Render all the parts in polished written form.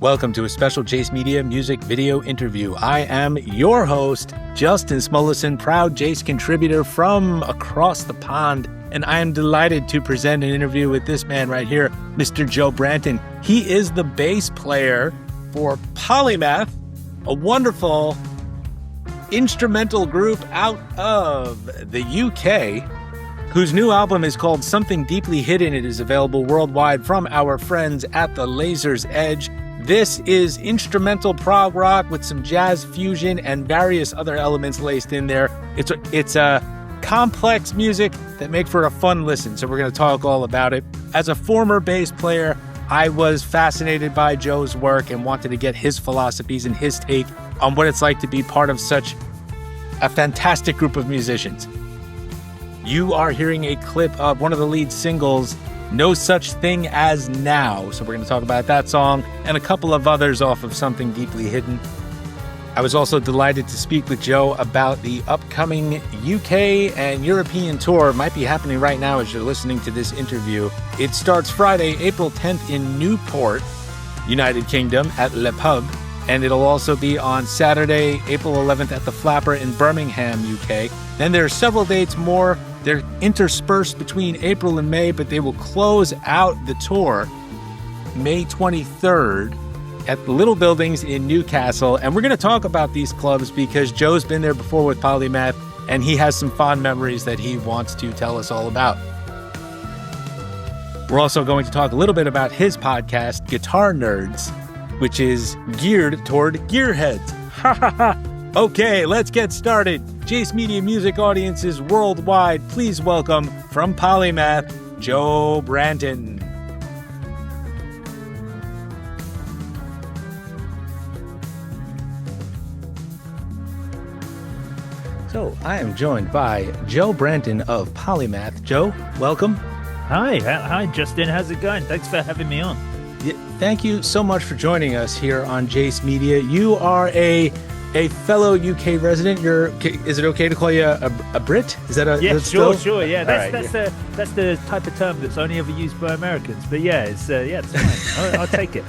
Welcome to a special Jace Media music video interview. I am your host, Justin Smolison, proud Jace contributor from across the pond, and I am delighted to present an interview with this man right here, Mr. Joe Branton. He is the bass player for Polymath, a wonderful instrumental group out of the UK, whose new album is called Something Deeply Hidden. It is available worldwide from our friends at the Laser's Edge. This is instrumental prog rock with some jazz fusion and various other elements laced in there. It's a complex music that make for a fun listen, so we're going to talk all about it. As a former bass player, I was fascinated by Joe's work and wanted to get his philosophies and his take on what it's like to be part of such a fantastic group of musicians. You are hearing a clip of one of the lead singles, No Such Thing As Now. So we're going to talk about that song and a couple of others off of Something Deeply Hidden. I was also delighted to speak with Joe about the upcoming UK and European tour. It might be happening right now as you're listening to this interview. It starts Friday, April 10th in Newport, United Kingdom at Le Pub. And it'll also be on Saturday, April 11th at the Flapper in Birmingham, UK. Then there are several dates more. They're interspersed between April and May, but they will close out the tour May 23rd at the Little Buildings in Newcastle. And we're going to talk about these clubs because Joe's been there before with Polymath, and he has some fond memories that he wants to tell us all about. We're also going to talk a little bit about his podcast, Guitar Nerds, which is geared toward gearheads. Ha ha ha! Okay, let's get started. Jace Media music audiences worldwide, please welcome from Polymath, Joe Branton. So, I am joined by Joe Branton of Polymath. Joe, welcome. Hi, Justin. How's it going? Thanks for having me on. Thank you so much for joining us here on Jace Media. You are a fellow UK resident. Is it okay to call you a Brit? Is that a sure. Yeah, that's the type of term that's only ever used by Americans. But it's fine. I'll take it.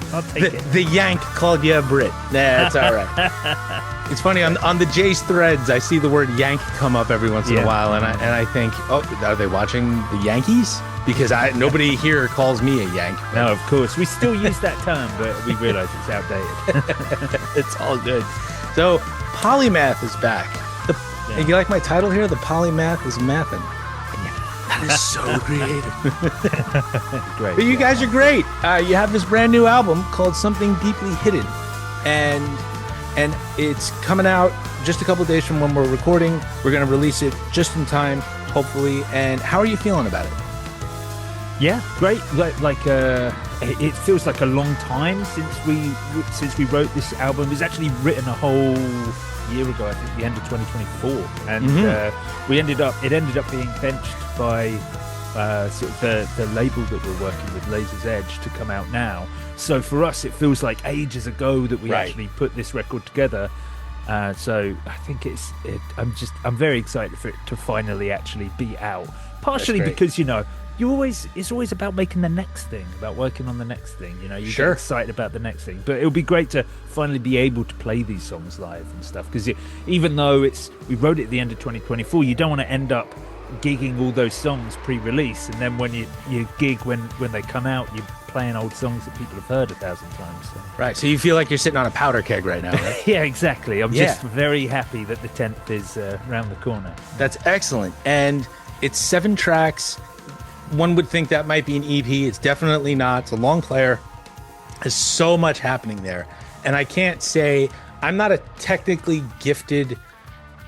The Yank called you a Brit. Nah, that's all right. It's funny on the Jace threads, I see the word Yank come up every once in a while, and I think, are they watching the Yankees? Because nobody here calls me a Yank. No, of course. We still use that term, but we realize it's outdated. It's all good. So, Polymath is back. You like my title here? The Polymath is Mathin. That is so creative. Great. But you guys are great. You have this brand new album called Something Deeply Hidden. And it's coming out just a couple of days from when we're recording. We're going to release it just in time, hopefully. And how are you feeling about it? Yeah, great. It feels like a long time since we wrote this album. It was actually written a whole year ago, I think, the end of 2024, and it ended up being benched by sort of the label that we're working with, Laser's Edge, to come out now. So for us, it feels like ages ago that we actually put this record together. So I think I'm very excited for it to finally actually be out. Partially because it's always about making the next thing, about working on the next thing. You get excited about the next thing. But it'll be great to finally be able to play these songs live and stuff. Because even though we wrote it at the end of 2024, you don't want to end up gigging all those songs pre-release, and then when you gig when they come out, you're playing old songs that people have heard 1,000 times. So. Right. So you feel like you're sitting on a powder keg right now, right? Yeah, exactly. I'm just very happy that the 10th is around the corner. That's excellent. And it's 7 tracks. One would think that might be an EP. It's definitely not. It's a long player. There's so much happening there. And I can't say, I'm not a technically gifted,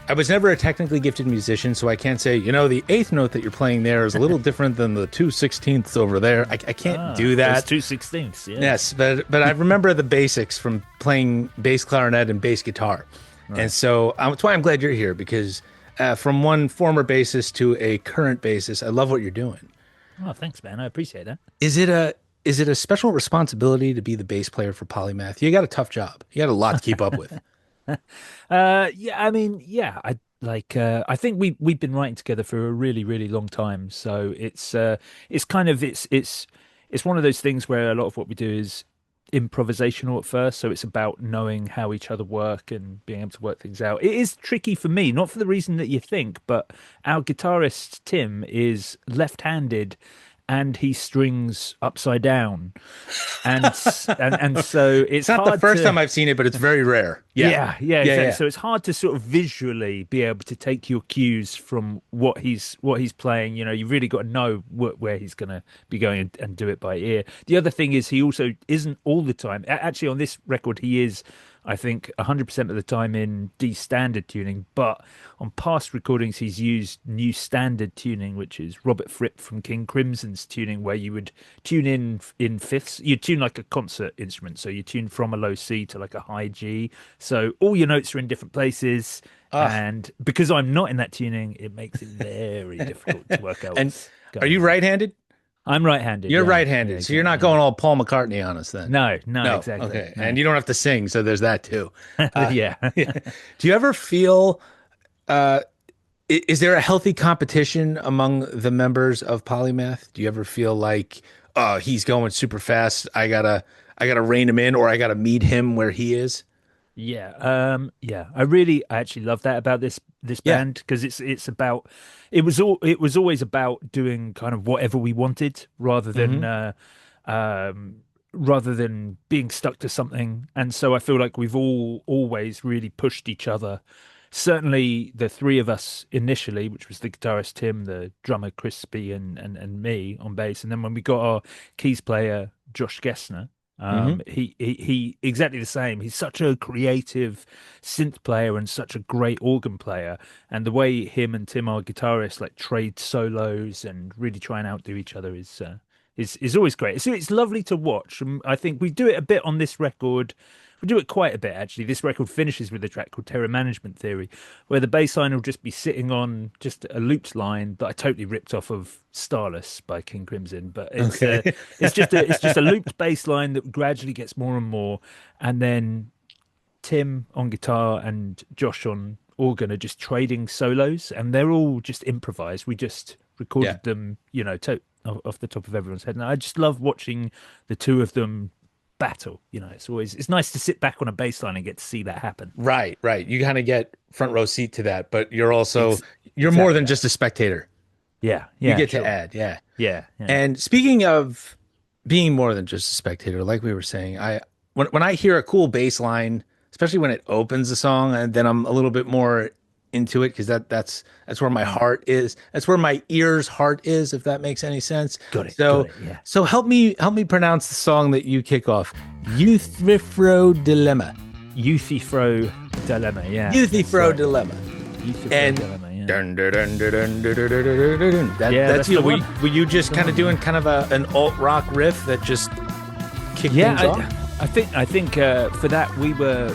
I was never a technically gifted musician, so I can't say, the 8th note that you're playing there is a little different than the 2/16ths over there. I can't do that. Those 2/16ths, yeah. Yes, but I remember the basics from playing bass clarinet and bass guitar. Right. And so that's why I'm glad you're here, because from one former bassist to a current bassist, I love what you're doing. Oh, thanks, man. I appreciate that. Is it a special responsibility to be the bass player for Polymath? You got a tough job. You got a lot to keep up with. I think we've been writing together for a really, really long time. So it's one of those things where a lot of what we do is improvisational at first, so it's about knowing how each other work and being able to work things out. It is tricky for me, not for the reason that you think, but our guitarist Tim is left-handed and he strings upside down, and so it's not hard the first to, time I've seen it, but it's very rare. yeah, exactly. So it's hard to sort of visually be able to take your cues from what he's playing. You know, you've really got to know where he's going to be going and do it by ear. The other thing is he also isn't all the time. Actually, on this record, he is, I think, 100% of the time in D standard tuning, but on past recordings, he's used new standard tuning, which is Robert Fripp from King Crimson's tuning, where you would tune in fifths. You tune like a concert instrument, so you tune from a low C to like a high G. So all your notes are in different places, and because I'm not in that tuning, it makes it very difficult to work out. And are you right-handed? I'm right-handed. You're right-handed, so you're not going all Paul McCartney on us then. No, exactly. Okay, no. and you don't have to sing, so there's that too. Yeah. Do you ever feel? Is there a healthy competition among the members of Polymath? Do you ever feel like, oh, he's going super fast, I gotta rein him in, or I gotta meet him where he is? Yeah. I actually love that about this band, because it was always about doing kind of whatever we wanted rather than being stuck to something. And so I feel like we've always really pushed each other. Certainly the three of us initially, which was the guitarist Tim, the drummer Crispy, and me on bass. And then when we got our keys player Josh Gessner, he exactly the same. He's such a creative synth player and such a great organ player. And the way him and Tim, our guitarists, like trade solos and really try and outdo each other is always great. It's lovely to watch. I think we do it a bit on this record. We do it quite a bit, actually. This record finishes with a track called Terror Management Theory, where the bass line will just be sitting on just a loops line that I totally ripped off of Starless by King Crimson. But it's just a looped bass line that gradually gets more and more. And then Tim on guitar and Josh on organ are just trading solos, and they're all just improvised. We just recorded them, off the top of everyone's head. And I just love watching the two of them battle. It's nice to sit back on a bass line and get to see that happen. Right. You kind of get front row seat to that, but you're also you're more than just a spectator. Yeah, you get to add. Yeah. And speaking of being more than just a spectator, like we were saying, when I hear a cool bass line, especially when it opens the song, and then I'm a little bit more into it, because that's where my heart is. That's where my ear's heart is, if that makes any sense. Got it. Yeah. So help me pronounce the song that you kick off. Euthyphro Dilemma. Euthyphro Dilemma, yeah. Euthyphro Dilemma. Euthyphro Dilemma, yeah. Dun, dun, dun, dun, dun, dun, dun, dun, dun, dun. That's you. Were you just kind of doing kind of an alt rock riff that just kicked things off? I think for that we were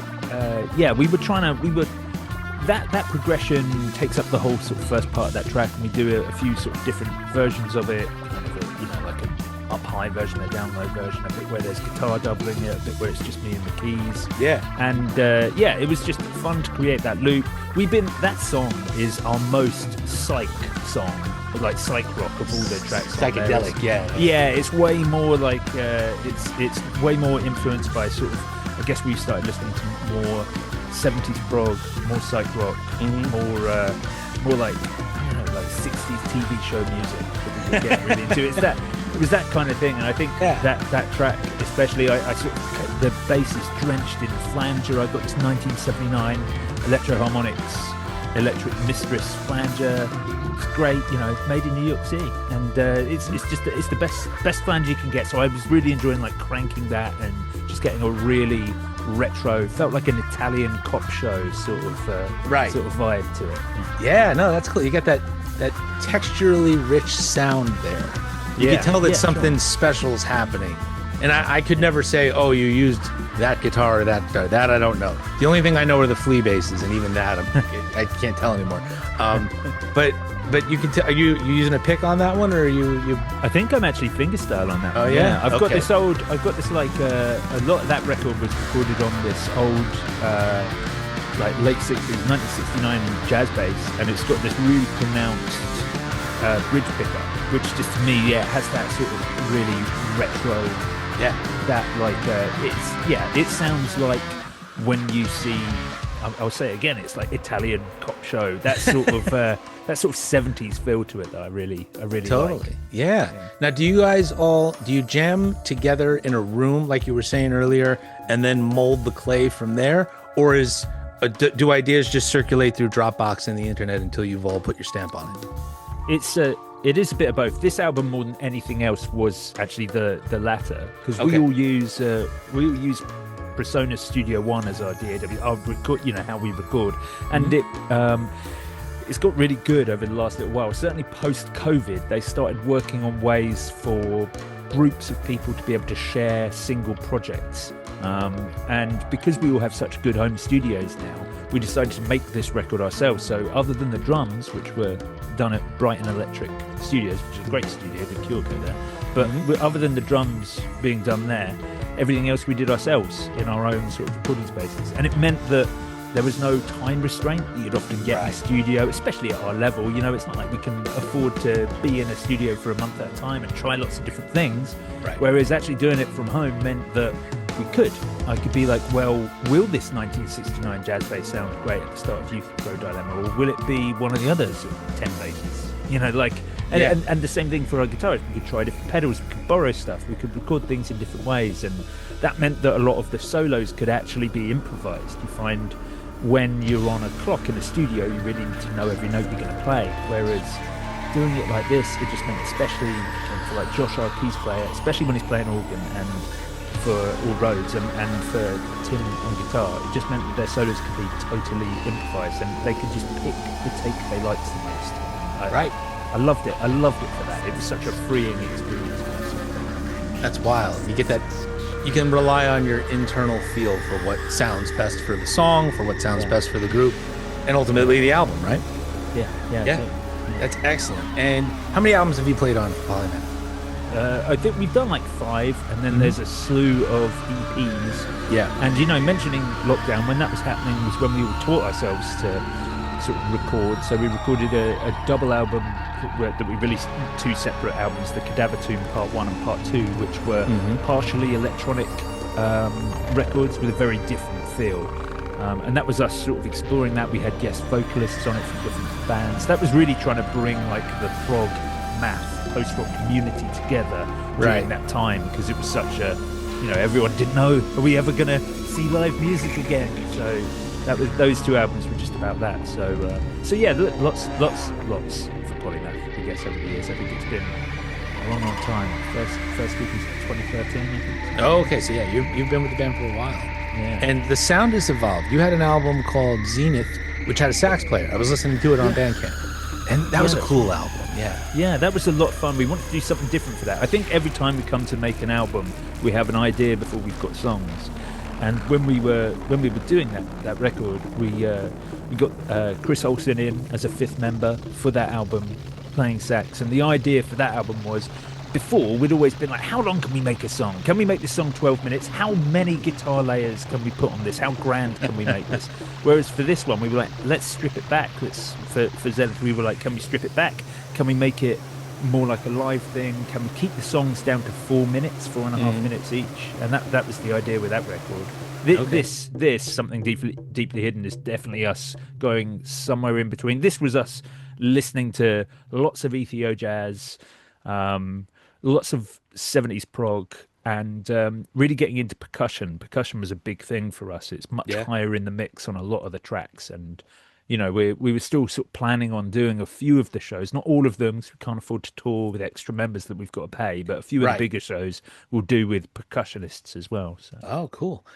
that progression takes up the whole sort of first part of that track, and we do a few sort of different versions of it, kind of like an up high version, a down low version, a bit where there's guitar doubling it, a bit where it's just me and the keys. And it was just fun to create that loop. That song is our most psych song, like psych rock of all the tracks. Psychedelic, yeah. It's way more like it's way more influenced by sort of, I guess we started listening to more 70s prog, more psych rock, more like, like 60s TV show music that we were getting really into. It was that kind of thing, and I think that track especially, I sort of, the bass is drenched in flanger. I got this 1979 Electro Harmonics Electric Mistress flanger. It's great, made in New York City, and it's the best flanger you can get. So I was really enjoying like cranking that and just getting a really retro, felt like an Italian cop show sort of vibe to it. Yeah, no, that's cool. You got that texturally rich sound there. You can tell that something special is happening. And I could never say, oh, you used that guitar or that guitar. That I don't know. The only thing I know are the flea basses, and even that I can't tell anymore. But you can tell. Are you using a pick on that one, or are you? I think I'm actually fingerstyle on that. Oh yeah. I've got this like a lot of that record was recorded on this old like late 60s, 1969 jazz bass, and it's got this really pronounced bridge pickup, which just to me, has that sort of really retro Yeah. That it sounds like when you see, I'll say it again, it's like Italian cop show, that sort of 70s feel to it that I really Totally. like. Yeah. Now, do you jam together in a room like you were saying earlier and then mold the clay from there? Or do ideas just circulate through Dropbox and the internet until you've all put your stamp on it? It is a bit of both. This album, more than anything else, was actually the latter, because Okay. we all use Persona Studio One as our DAW, our record, how we record, and it's got really good over the last little while. Certainly post-COVID, they started working on ways for groups of people to be able to share single projects. And because we all have such good home studios now, we decided to make this record ourselves. So other than the drums, which were done at Brighton Electric Studios, which is a great studio, the Cure go there, but other than the drums being done there, everything else we did ourselves in our own sort of recording spaces. And it meant that there was no time restraint that you'd often get in a studio, especially at our level. It's not like we can afford to be in a studio for a month at a time and try lots of different things. Right. Whereas actually doing it from home meant that I could be like, well, will this 1969 jazz bass sound great at the start of Youth Grow Dilemma, or will it be one of the others 10 basses? And the same thing for our guitarists. We could try different pedals, we could borrow stuff, we could record things in different ways, and that meant that a lot of the solos could actually be improvised. You find when you're on a clock in a studio, you really need to know every note you're going to play, whereas doing it like this, it just meant, especially for like Josh, our keys player, especially when he's playing organ, and for All Roads and for Tim on guitar, it just meant that their solos could be totally improvised and they could just pick the take they liked the most. I loved it. I loved it for that. It was such a freeing experience. That's wild. You get that. You can rely on your internal feel for what sounds best for the song, for what sounds best for the group, and ultimately the album, right? Yeah. That's excellent. And how many albums have you played on for Polymath? I think we've done like 5, and then there's a slew of EPs. Yeah. And mentioning lockdown, when that was happening was when we all taught ourselves to sort of record. So we recorded a double album that we released, 2 separate albums, the Cadaver Tomb Part 1 and Part 2, which were partially electronic records with a very different feel. And that was us sort of exploring that. We had guest vocalists on it from different bands. That was really trying to bring like the prog, math, post-rock community together during that time, because it was such a, everyone didn't know, are we ever going to see live music again? So that was, those 2 albums were just about that. So yeah, lots for Polymath, I guess, over the years. I think it's been a long time. First group was 2013, I think. Oh, okay. So yeah, you've been with the band for a while. Yeah. And the sound has evolved. You had an album called Zenith, which had a sax player. I was listening to it on Bandcamp. And that was a cool album. Yeah, that was a lot of fun. We wanted to do something different for that. I think every time we come to make an album, we have an idea before we've got songs. And when we were doing that record, we got Chris Olsen in as a 5th member for that album, playing sax. And the idea for that album was, before we'd always been like, how long can we make a song? Can we make this song 12 minutes? How many guitar layers can we put on this? How grand can we make this? Whereas for this one, we were like, let's strip it back. For Zenith, we were like, can we strip it back? Can we make it more like a live thing? Can we keep the songs down to 4 minutes, 4.5 minutes each? And that was the idea with that record. This something deeply hidden is definitely us going somewhere in between. This was us listening to lots of Ethio jazz, lots of 70s prog, and really getting into percussion. Percussion was a big thing for us. It's much higher in the mix on a lot of the tracks, and we were still sort of planning on doing a few of the shows, not all of them, because we can't afford to tour with extra members that we've got to pay, but a few of the bigger shows we'll do with percussionists as well. So. Oh, cool.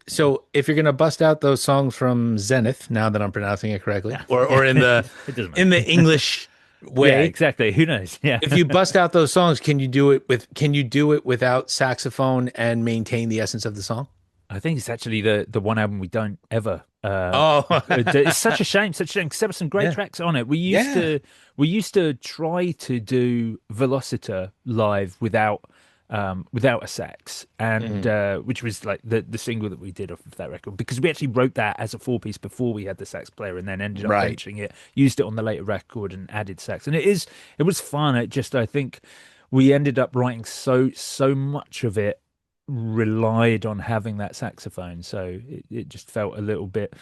So if you're going to bust out those songs from Zenith, now that I'm pronouncing it correctly, or in the English way. Yeah, exactly. Who knows? Yeah. If you bust out those songs, can you do it without saxophone and maintain the essence of the song? I think it's actually the one album we don't ever. It's such a shame. Because there were some great tracks on it. We used to try to do Velociter live without a sax, and which was like the single that we did off of that record, because we actually wrote that as a 4-piece before we had the sax player, and then ended up benching it, used it on the later record, and added sax. And it was fun. I think we ended up writing so much of it relied on having that saxophone, so it just felt a little bit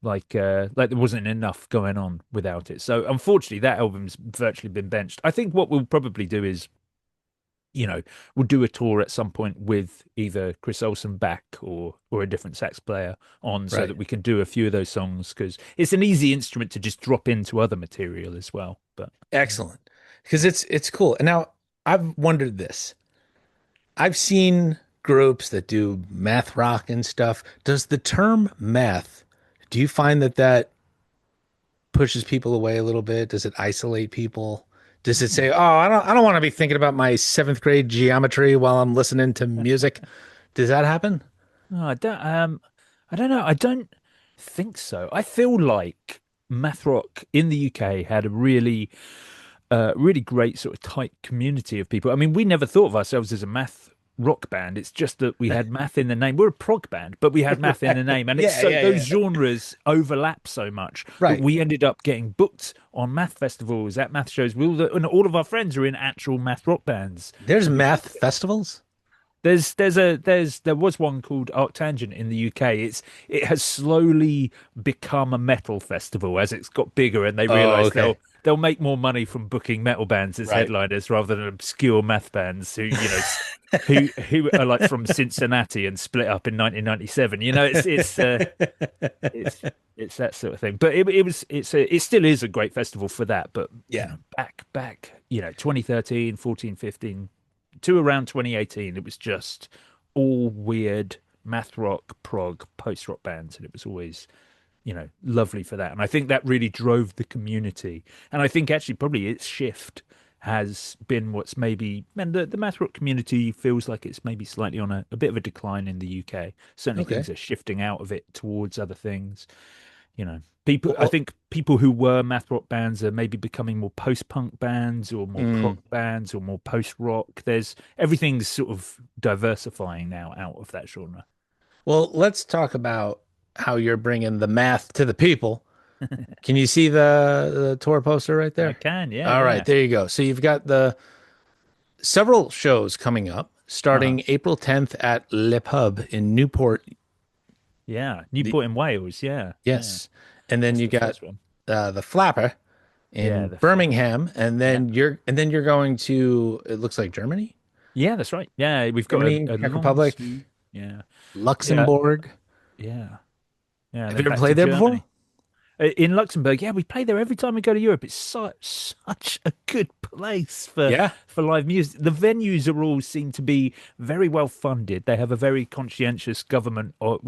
like there wasn't enough going on without it. So unfortunately, that album's virtually been benched. I think what we'll probably do is, we'll do a tour at some point with either Chris Olsen back or a different sax player on, so Right. that we can do a few of those songs because it's an easy instrument to just drop into other material as well. But Excellent. Because it's cool. And now I've wondered this. I've seen groups that do math rock and stuff. Does the term math, do you find that that pushes people away a little bit? Does it isolate people? Does it say, "Oh, I don't want to be thinking about my seventh grade geometry while I'm listening to music"? Does that happen? no, I don't know. I don't think so. I feel like math rock in the UK had a really great sort of tight community of people. I mean, we never thought of ourselves as a math rock band. It's just that we had math in the name. We're a prog band, but we had math in the name, and it's Yeah, so yeah, those yeah. genres overlap so much that Right. we ended up getting booked on math festivals, at math shows. And all of our friends are in actual math rock bands. There's And we math festivals. there was one called Arctangent in the UK. It has slowly become a metal festival as it's got bigger, and they Oh, realise okay. they'll make more money from booking metal bands as Right. headliners rather than obscure math bands who are like from Cincinnati and split up in 1997. It's it's that sort of thing. But it still is a great festival for that. But Yeah. back 2013, 14, 15 to around 2018, it was just all weird math rock, prog, post rock bands, and it was always, lovely for that. And I think that really drove the community. And I think actually probably its shift has been what's maybe, and the math rock community feels like it's maybe slightly on a bit of a decline in the UK. Certainly Okay. things are shifting out of it towards other things. People, I Well, think people who were math rock bands are maybe becoming more post-punk bands or more prog mm, bands or more post-rock. Everything's sort of diversifying now out of that genre. well, let's talk about how you're bringing the math to the people. Can you see the tour poster right I there? can, yeah, All right, yeah. there you go. So you've got the several shows coming up Uh-huh. starting April 10th at Le Pub in Newport. Yeah. The Newport in Wales, yeah. Yeah. yes. And then That's you the got first one. the Flapper Yeah, in the Flapper. Birmingham, and Yeah. then you're going to, it looks like Germany, Yeah, that's right. Yeah, we've got Germany, a Czech long Republic, smooth. Yeah. Yeah. Luxembourg. Yeah. Yeah, and Have then you ever back to played there before? Germany. In Luxembourg, yeah, we play there every time we go to Europe. It's such a good place Yeah. for live music. The venues are all seem to be very well funded. They have a very conscientious government or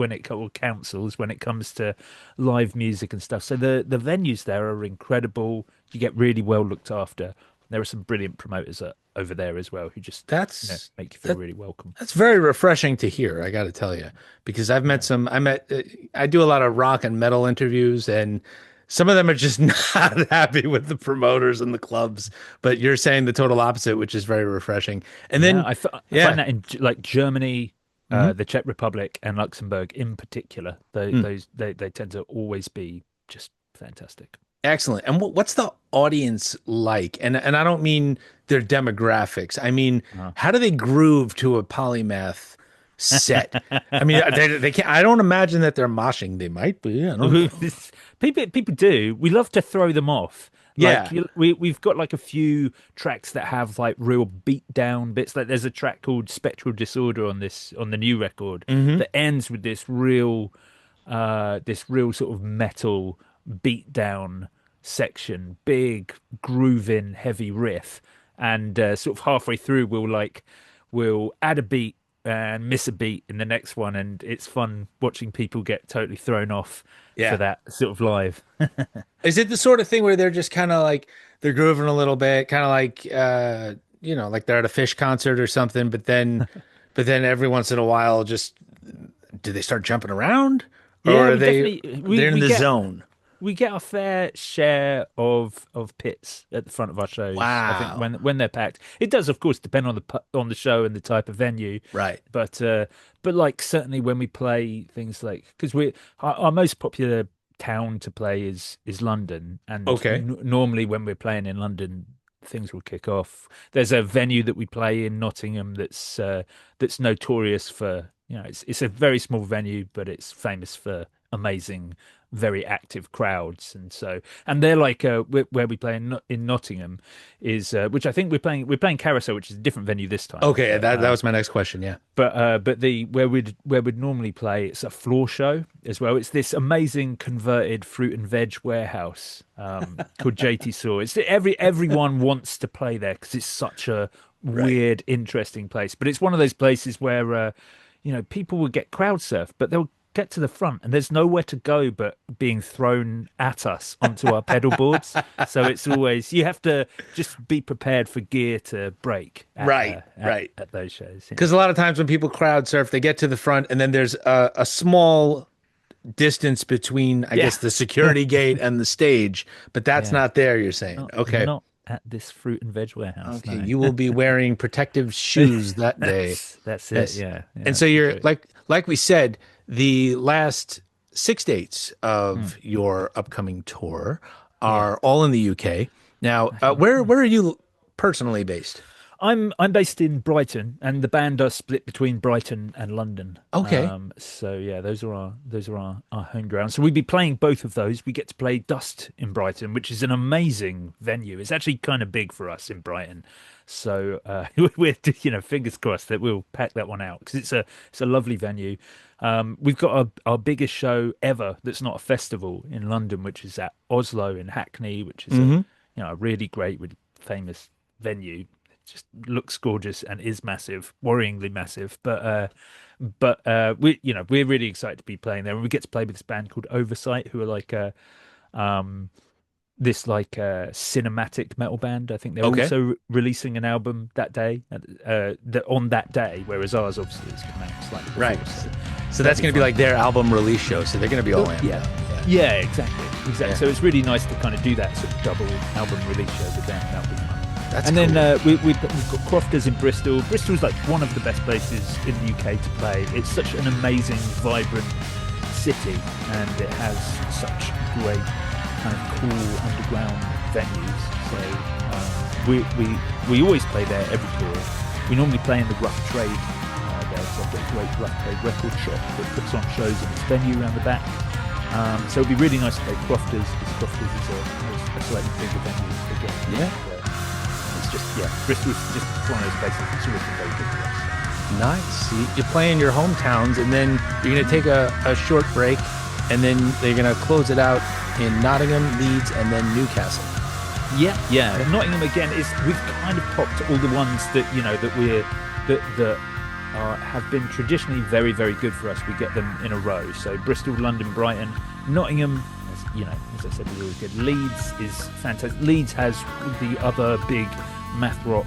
councils when it comes to live music and stuff. So the venues there are incredible. You get really well looked after. There are some brilliant promoters over there as well who just That's make you feel that really welcome. that's very refreshing to hear, I got to tell you, because Yeah. I do a lot of rock and metal interviews, and some of them are just not happy with the promoters and the clubs, but you're saying the total opposite, which is very refreshing. And Yeah, then, I find yeah, that in like Germany, mhm, the Czech Republic, and Luxembourg in particular, mm, they tend to always be just fantastic. excellent. And what's the audience like? And I don't mean their demographics. I mean, Uh, how do they groove to a polymath set? I mean, they can't. I don't imagine that they're moshing. They might be. I don't know. people do. We love to throw them off. Like Yeah. we've got like a few tracks that have like real beat down bits. Like there's a track called Spectral Disorder on the new record Hmm. that ends with this real sort of metal beat down section, big grooving heavy riff, and sort of halfway through we'll add a beat and miss a beat in the next one, and it's fun watching people get totally thrown off for Yeah. that sort of live. Is it the sort of thing where they're just kind of like they're grooving a little bit, kind of like like they're at a Fish concert or something, but then every once in a while just do they start jumping around or Yeah, are we they definitely we they're in we the get zone? we get our fair share of pits at the front of our shows. I think Wow. when they're packed, it does of course depend on the show and the type of venue, Right. but like certainly when we play things like because our most popular town to play is London, and Okay. normally when we're playing in London, things will kick off. There's a venue that we play in Nottingham that's notorious for, it's a very small venue, but it's famous for amazing, very active crowds. And they're like where we play in Nottingham is which I think we're playing Carousel, which is a different venue this time. Okay, that was my next question. Yeah, but the where we'd normally play, it's a floor show as well. It's this amazing converted fruit and veg warehouse called JT Saw. It's everyone wants to play there because it's such a weird, interesting place. But it's one of those places where people will get crowd surfed, but they'll get to the front and there's nowhere to go but being thrown at us onto our pedal boards. So it's always, you have to just be prepared for gear to break at those shows. Because a lot of times when people crowd surf, they get to the front and then there's a small distance between, I guess, the security gate and the stage, but that's not there, you're saying. Okay. Not at this fruit and veg warehouse. Okay, no. You will be wearing protective shoes that day. That's it, yeah. And so you're, like we said, the last 6 dates of your upcoming tour are all in the UK. Now, where are you personally based? I'm based in Brighton, and the band are split between Brighton and London. Okay. So yeah, those are our home grounds. So we'd be playing both of those. We get to play Dust in Brighton, which is an amazing venue. It's actually kind of big for us in Brighton. So we're fingers crossed that we'll pack that one out because it's a lovely venue. We've got our biggest show ever that's not a festival in London, which is at Oslo in Hackney, which is a really great, really famous venue. It just looks gorgeous and is massive, worryingly massive. But we're really excited to be playing there, and we get to play with this band called Oversight, who are like this cinematic metal band. I think they're also releasing an album that day, on that day, whereas ours obviously is coming out slightly before. Right. So that's going to be like their album release show. So they're going to be all in. Yeah, exactly. Yeah. So it's really nice to kind of do that sort of double album release show with them. That'll be fun. Then we've got Crofters in Bristol. Bristol's like one of the best places in the UK to play. It's such an amazing, vibrant city, and it has such great kind of cool underground venues. So we always play there every tour. We normally play in the Rough Trade there, so I've got a great Rough Trade record shop that puts on shows in its venue around the back. So it'd be really nice to play Crofters, because Crofters is a slightly bigger venue again. Yeah. It's just, Bristol's just one of those places that's always been very good for us. Nice. You play in your hometowns, and then you're going to take a short break, and then they're going to close it out in Nottingham, Leeds, and then Newcastle. Yeah. Nottingham again is, we've kind of popped all the ones that have been traditionally very, very good for us. We get them in a row. So Bristol, London, Brighton, Nottingham. As I said, was always good. Leeds is fantastic. Leeds has the other big math rock,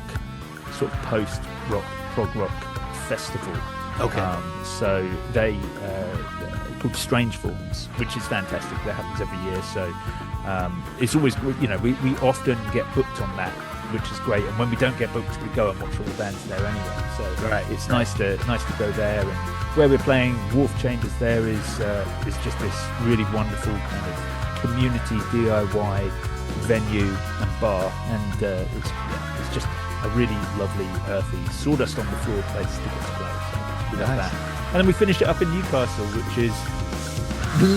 sort of post rock, prog rock festival. Okay. So they called Strange Forms, which is fantastic. That happens every year. So it's always, we often get booked on that, which is great. And when we don't get booked, we go and watch all the bands there anyway. So it's nice to go there. And where we're playing Wharf Chambers there is just this really wonderful kind of community DIY venue and bar, and it's just a really lovely, earthy, sawdust on the floor place to get to play. So we love that. And then we finished it up in Newcastle, which is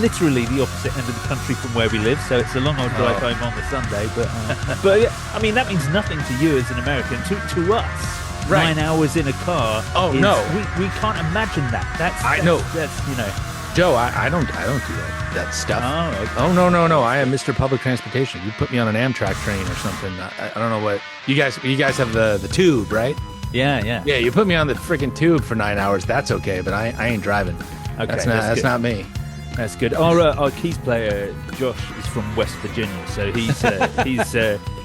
literally the opposite end of the country from where we live, so it's a long old drive home on the Sunday, but yeah, I mean, that means nothing to you as an American. To us, 9 hours in a car. We can't imagine that. That's Joe, I don't do that stuff. Oh, okay. Oh, no. I am Mr. Public Transportation. You put me on an Amtrak train or something. I don't know what you guys have the tube, right? Yeah. Yeah, you put me on the freaking tube for 9 hours. That's okay, but I ain't driving. Okay, that's not me. That's good. Our keys player Josh is from West Virginia, so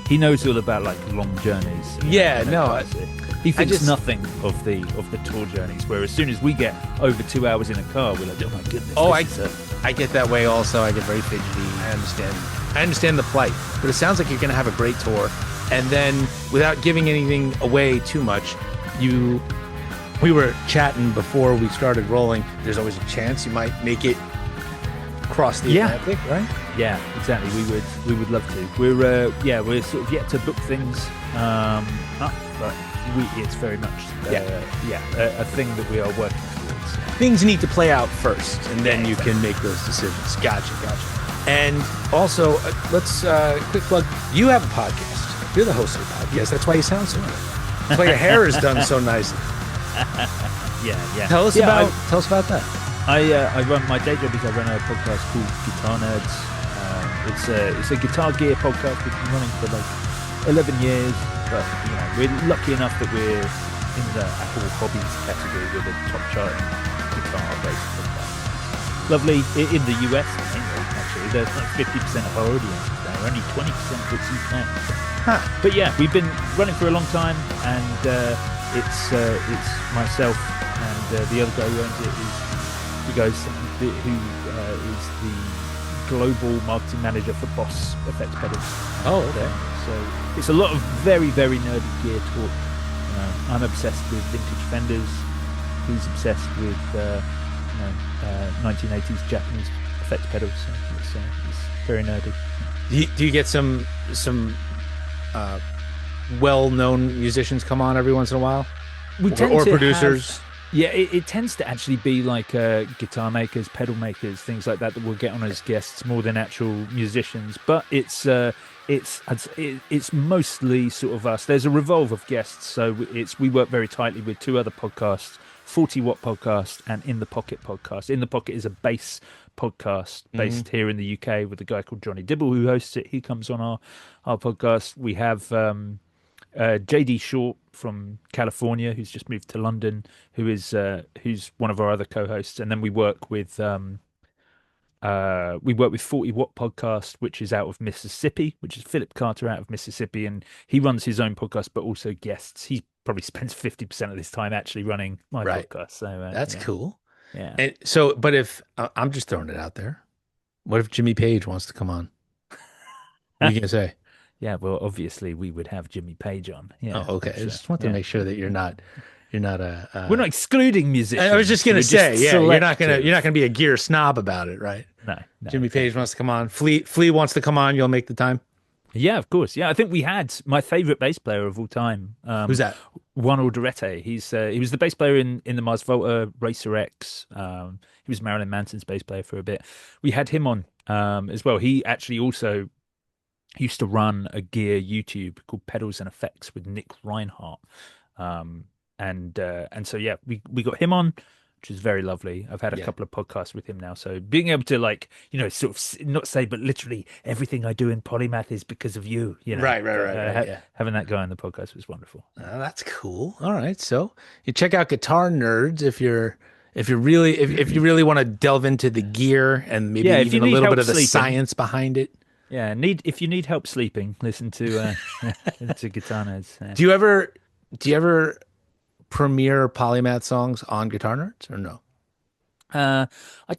he knows all about like long journeys. He thinks nothing of the tour journeys. Where as soon as we get over 2 hours in a car, we're like, oh my goodness. I get that way also. I get very fidgety. I understand the plight, but it sounds like you're going to have a great tour. And then, without giving anything away too much, we were chatting before we started rolling. There's always a chance you might make it across the Yeah. Atlantic, right? Yeah, exactly. We would love to. We're sort of yet to book things up, but it's very much a thing that we are working towards. Things need to play out first, and then you can make those decisions. Gotcha. And also, let's quick plug. You have a podcast. You're the host of the podcast. That's why you sound so good. That's why your hair is done so nicely. Yeah. Tell us about that. I run my day job is I run a podcast called Guitar Nerds. It's a guitar gear podcast. We've been running for like 11 years, but we're lucky enough that we're in the Apple Hobbies category with a top charting guitar-based podcast. Lovely in the US, actually. There's like 50% of our audience there, only 20% that's UK. But yeah, we've been running for a long time, and it's myself and the other guy who owns it is the guy who is the global marketing manager for Boss Effects Pedals. Oh, okay. So it's a lot of very, very nerdy gear talk. I'm obsessed with vintage Fenders. He's obsessed with 1980s Japanese effects pedals. So it's very nerdy. Do you get some well-known musicians come on every once in a while? Or producers? It tends to actually be like guitar makers, pedal makers, things like that will get on as guests more than actual musicians. But it's mostly sort of us. There's a revolve of guests, so we work very tightly with two other podcasts, 40 Watt Podcast and In the Pocket Podcast. In the Pocket is a bass podcast based here in the UK with a guy called Johnny Dibble who hosts it. He comes on our podcast. We have JD Short from California, who's just moved to London, who's one of our other co-hosts, and then we work with 40 Watt Podcast, which is out of Mississippi, which is Philip Carter out of Mississippi, and he runs his own podcast, but also guests. He probably spends 50% of his time actually running my podcast. So that's cool. Yeah. And so, but if I'm just throwing it out there, what if Jimmy Page wants to come on? What are you gonna say? Yeah, well, obviously we would have Jimmy Page on. Yeah. Oh, okay. I just want to make sure that you're not a. We're not excluding musicians. I was just gonna say, you're not gonna be a gear snob about it, right? No. Jimmy Page wants to come on. Flea wants to come on. You'll make the time. Yeah, of course. Yeah, I think we had my favorite bass player of all time. Who's that? Juan Alderete. He was the bass player in the Mars Volta Racer X. He was Marilyn Manson's bass player for a bit. We had him on as well. He actually also used to run a gear YouTube called Pedals and Effects with Nick Reinhardt. And so yeah, we got him on, which is very lovely. I've had a couple of podcasts with him now, so being able to sort of not say, but literally everything I do in Polymath is because of you. Right. Having that guy on the podcast was wonderful. That's cool. All right, so you check out Guitar Nerds if you really want to delve into the gear and maybe even a little bit of the science behind it. Yeah, if you need help sleeping, listen to Guitar Nerds. Yeah. Do you ever premiere Polymath songs on Guitar Nerds or no?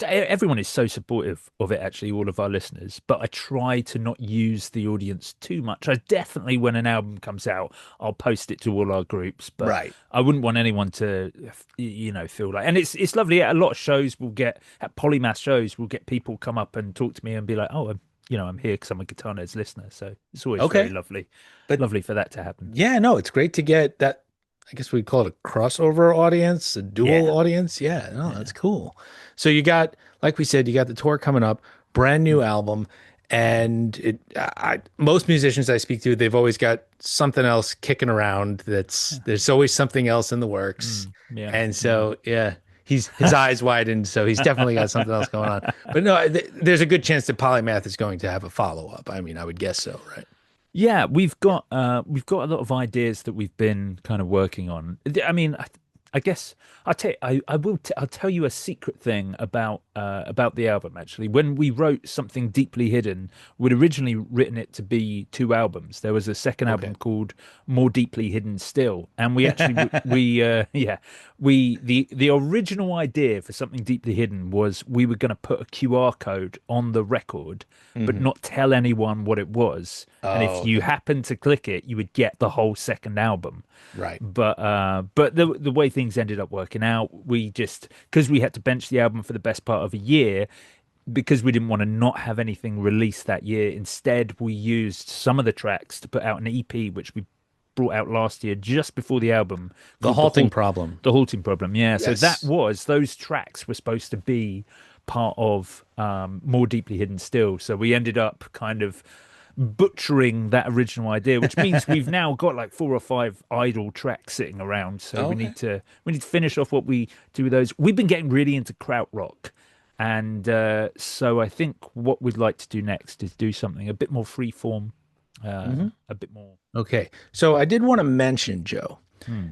Everyone is so supportive of it, actually, all of our listeners, but I try to not use the audience too much. I definitely, when an album comes out, I'll post it to all our groups, but I wouldn't want anyone to, feel like, and it's lovely. At a lot of shows, at Polymath shows, we'll get people come up and talk to me and be like, oh, I'm here because I'm a Guitar Nerds listener. So it's always very lovely, lovely for that to happen. Yeah, no, it's great to get that. I guess we'd call it a crossover audience, a dual audience. Yeah, no, that's cool. So you got, like we said, you got the tour coming up, brand new album, and most musicians I speak to, they've always got something else kicking around. There's always something else in the works. And so his eyes widened, so he's definitely got something else going on. But no, there's a good chance that Polymath is going to have a follow up. I mean, I would guess so, right? Yeah, we've got a lot of ideas that we've been kind of working on. I mean, I guess I'll tell you a secret thing about the album. Actually, when we wrote Something Deeply Hidden, we'd originally written it to be 2 albums. There was a second album called More Deeply Hidden Still, and we actually the original idea for Something Deeply Hidden was we were going to put a QR code on the record, but not tell anyone what it was. And if you happened to click it, you would get the whole second album. Right. But the way things ended up working out, because we had to bench the album for the best part of a year, because we didn't want to not have anything released that year, instead we used some of the tracks to put out an EP, which we brought out last year just before the album. The Halting Problem. The Halting Problem, yeah. Yes. So those tracks were supposed to be part of More Deeply Hidden Still. So we ended up kind of butchering that original idea, which means we've now got like 4 or 5 idle tracks sitting around. So we need to finish off what we do with those. We've been getting really into krautrock. And so I think what we'd like to do next is do something a bit more freeform, a bit more. Okay. So I did want to mention, Joe,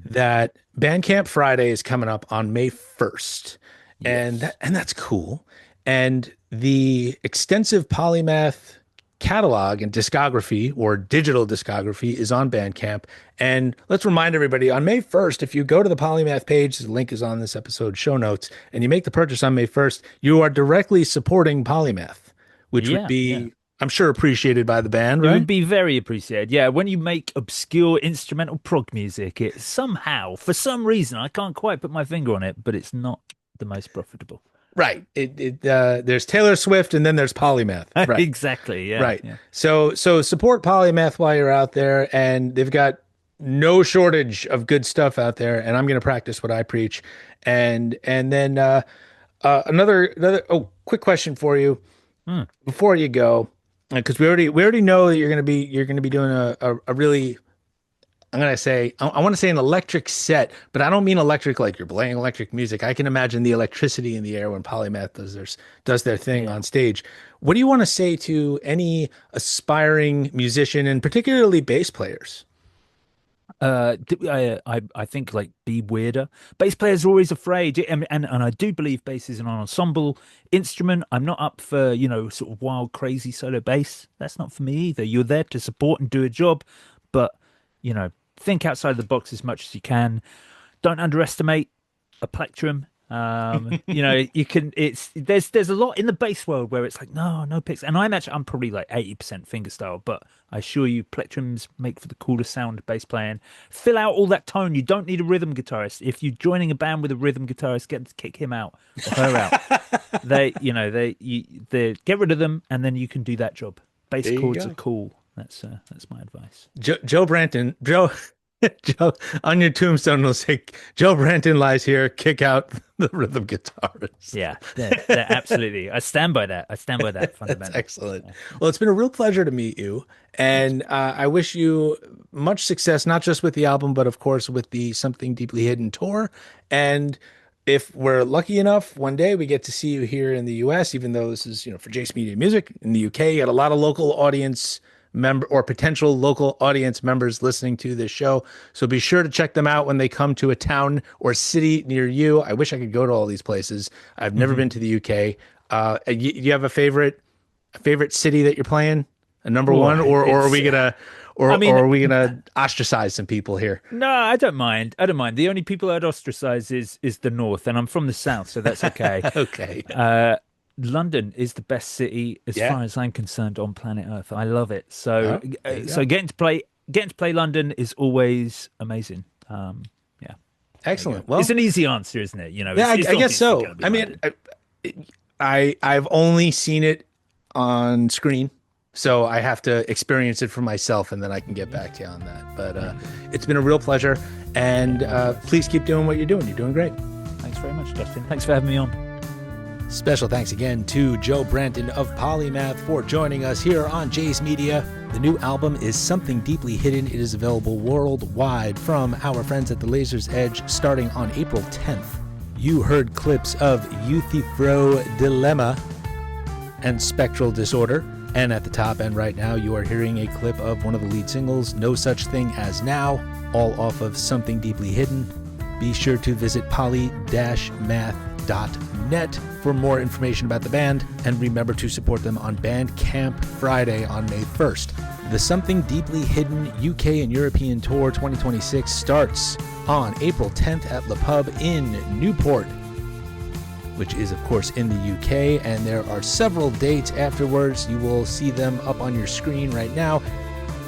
that Bandcamp Friday is coming up on May 1st. Yes. And that's cool. And the extensive Polymath catalog and discography, or digital discography, is on Bandcamp. And let's remind everybody, on May 1st, if you go to the Polymath page, the link is on this episode's show notes, and you make the purchase on May 1st, you are directly supporting Polymath, which would be, I'm sure, appreciated by the band, right? It would be very appreciated. Yeah, when you make obscure instrumental prog music, it somehow, for some reason, I can't quite put my finger on it, but it's not the most profitable. Right. There's Taylor Swift and then there's Polymath. Right. Exactly. Yeah. Right. Yeah. So support Polymath while you're out there, and they've got no shortage of good stuff out there. And I'm going to practice what I preach. And then another quick question for you before you go, because we already know that you're going to be doing a really, I'm going to say, I want to say an electric set, but I don't mean electric like you're playing electric music. I can imagine the electricity in the air when Polymath does their thing on stage. What do you want to say to any aspiring musician, and particularly bass players? I think, like, be weirder. Bass players are always afraid, and I do believe bass is an ensemble instrument. I'm not up for, sort of wild, crazy solo bass. That's not for me either. You're there to support and do a job, but think outside the box as much as you can. Don't underestimate a plectrum. You can. There's a lot in the bass world where it's like no picks, and I'm probably like 80% fingerstyle, but I assure you, plectrums make for the coolest sound bass playing. Fill out all that tone. You don't need a rhythm guitarist. If you're joining a band with a rhythm guitarist, get them to kick him out or her out. They get rid of them, and then you can do that job. Bass chords are cool. That's my advice. Joe Branton, Joe, on your tombstone will say, Joe Branton lies here, kick out the rhythm guitarist. Yeah, absolutely. I stand by that. Fundamentally. That's excellent. Yeah. Well, it's been a real pleasure to meet you. And I wish you much success, not just with the album, but of course with the Something Deeply Hidden tour. And if we're lucky enough, one day we get to see you here in the US, even though this is, for Jace Media Music in the UK, you got a lot of local audience member or potential local audience members listening to this show. So be sure to check them out when they come to a town or city near you. I wish I could go to all these places. I've never been to the UK. You have a favorite city that you're playing? A number one, or are we gonna are we gonna ostracize some people here? No, I don't mind. The only people I'd ostracize is the north, and I'm from the south, so that's okay. Okay. London is the best city as far as I'm concerned on planet Earth. I love it. So getting to play London is always amazing. Excellent. Well, it's an easy answer, isn't it? I guess so. I mean, I've only seen it on screen, so I have to experience it for myself, and then I can get back to you on that. But it's been a real pleasure, and please keep doing what you're doing. You're doing great. Thanks very much, Justin. Thanks for having me on. Special thanks again to Joe Branton of Polymath for joining us here on Jace Media. The new album is Something Deeply Hidden. It is available worldwide from our friends at the Laser's Edge starting on April 10th. You heard clips of Euthyphro Dilemma and Spectral Disorder. And at the top end right now, you are hearing a clip of one of the lead singles, No Such Thing As Now, all off of Something Deeply Hidden. Be sure to visit poly-math.net for more information about the band, and remember to support them on Bandcamp Friday on May 1st. The Something Deeply Hidden UK and European Tour 2026 starts on April 10th at Le Pub in Newport, which is, of course, in the UK, and there are several dates afterwards. You will see them up on your screen right now.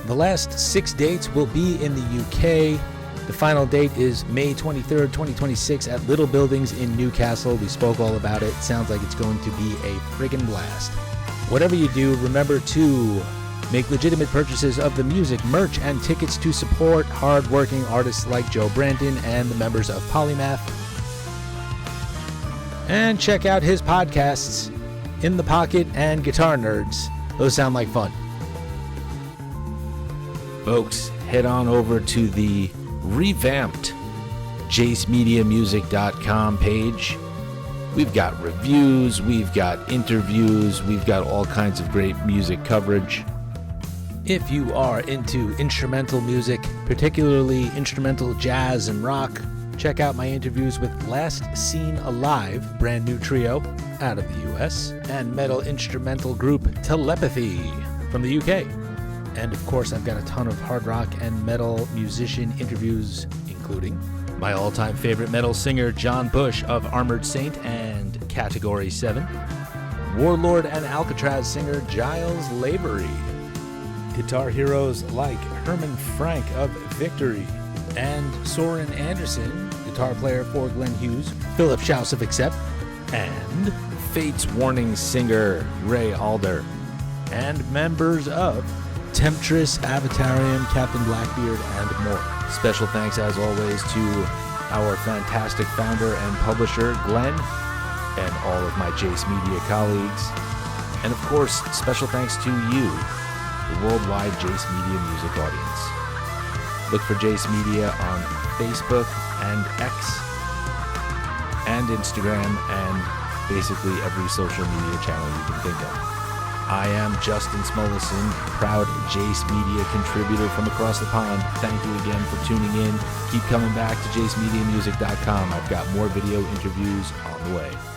The last 6 dates will be in the UK. The final date is May 23rd, 2026 at Little Buildings in Newcastle. We spoke all about it. Sounds like it's going to be a friggin' blast. Whatever you do, remember to make legitimate purchases of the music, merch, and tickets to support hard-working artists like Joe Branton and the members of Polymath. And check out his podcasts, In the Pocket and Guitar Nerds. Those sound like fun. Folks, head on over to the revamped JaceMediaMusic.com page. We've got reviews, we've got interviews, we've got all kinds of great music coverage. If you are into instrumental music, particularly instrumental jazz and rock, check out my interviews with Last Seen Alive, brand new trio out of the US, and metal instrumental group Telepathy from the UK. And of course, I've got a ton of hard rock and metal musician interviews, including my all-time favorite metal singer John Bush of Armored Saint and Category 7, Warlord and Alcatraz singer Giles Lavery, guitar heroes like Herman Frank of Victory, and Soren Anderson, guitar player for Glenn Hughes, Philip Schaus of Accept, and Fate's Warning singer Ray Alder, and members of Temptress, Avatarium, Captain Blackbeard, and more. Special thanks, as always, to our fantastic founder and publisher, Glenn, and all of my Jace Media colleagues. And of course, special thanks to you, the worldwide Jace Media music audience. Look for Jace Media on Facebook and X and Instagram and basically every social media channel you can think of. I am Justin Smollison, proud Jace Media contributor from across the pond. Thank you again for tuning in. Keep coming back to JaceMediaMusic.com. I've got more video interviews on the way.